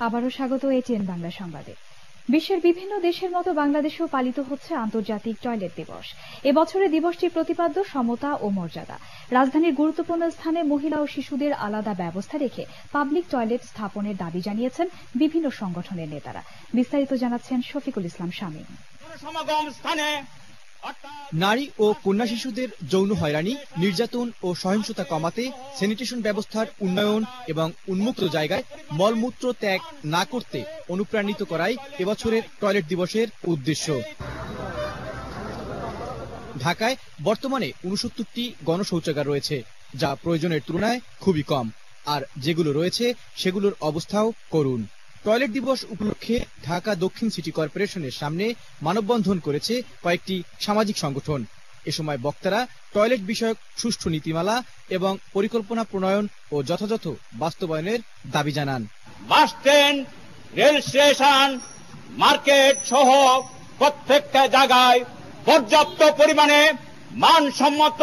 আবারও স্বাগত এটিএন বাংলা সংবাদে। বিশ্বের বিভিন্ন দেশের মতো বাংলাদেশেও পালিত হচ্ছে আন্তর্জাতিক টয়লেট দিবস। এবছরে দিবসটির প্রতিপাদ্য সমতা ও মর্যাদা। রাজধানীর গুরুত্বপূর্ণ স্থানে মহিলা ও শিশুদের আলাদা ব্যবস্থা রেখে পাবলিক টয়লেট স্থাপনের দাবি জানিয়েছেন বিভিন্ন সংগঠনের নেতারা। বিস্তারিত জানাচ্ছেন শফিকুল ইসলাম শামীম। নারী ও কন্যা শিশুদের যৌন হয়রানি, নির্যাতন ও সহিংসতা কমাতে স্যানিটেশন ব্যবস্থার উন্নয়ন এবং উন্মুক্ত জায়গায় মলমূত্র ত্যাগ না করতে অনুপ্রাণিত করাই এবছরের টয়লেট দিবসের উদ্দেশ্য। ঢাকায় বর্তমানে ৬৯টি গণশৌচাগার রয়েছে, যা প্রয়োজনের তুলনায় খুবই কম, আর যেগুলো রয়েছে সেগুলোর অবস্থাও করুণ। টয়লেট দিবস উপলক্ষে ঢাকা দক্ষিণ সিটি কর্পোরেশনের সামনে মানববন্ধন করেছে কয়েকটি সামাজিক সংগঠন। এ সময় বক্তারা টয়লেট বিষয়ক সুষ্ঠু নীতিমালা এবং পরিকল্পনা প্রণয়ন ও যথাযথ বাস্তবায়নের দাবি জানান। Bus stand, rail station, market সহ প্রত্যেকটা জায়গায় পর্যাপ্ত পরিমাণে মানসম্মত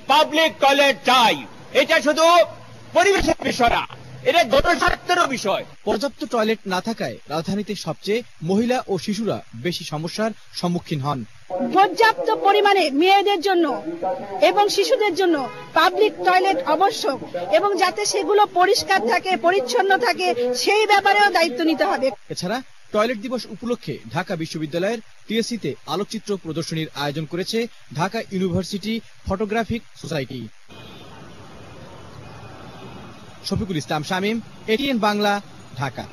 পাবলিক টয়লেট চাই। এটা শুধু পরিবেশের বিষয় না, এটা জনস্বাস্থ্যের বিষয়। পর্যাপ্ত টয়লেট না থাকায় রাজধানীতে সবচেয়ে মহিলা ও শিশুরা বেশি সমস্যার সম্মুখীন হন। পর্যাপ্ত পরিমাণে মেয়েদের জন্য এবং শিশুদের জন্য পাবলিক টয়লেট আবশ্যক, এবং যাতে সেগুলো পরিষ্কার থাকে, পরিচ্ছন্ন থাকে, সেই ব্যাপারেও দায়িত্ব নিতে হবে। এছাড়া টয়লেট দিবস উপলক্ষে ঢাকা বিশ্ববিদ্যালয়ের টিএসসিতে আলোকচিত্র প্রদর্শনীর আয়োজন করেছে Dhaka university photographic society. Shafiqul Islam Shamim, ATN Bangla, Dhaka.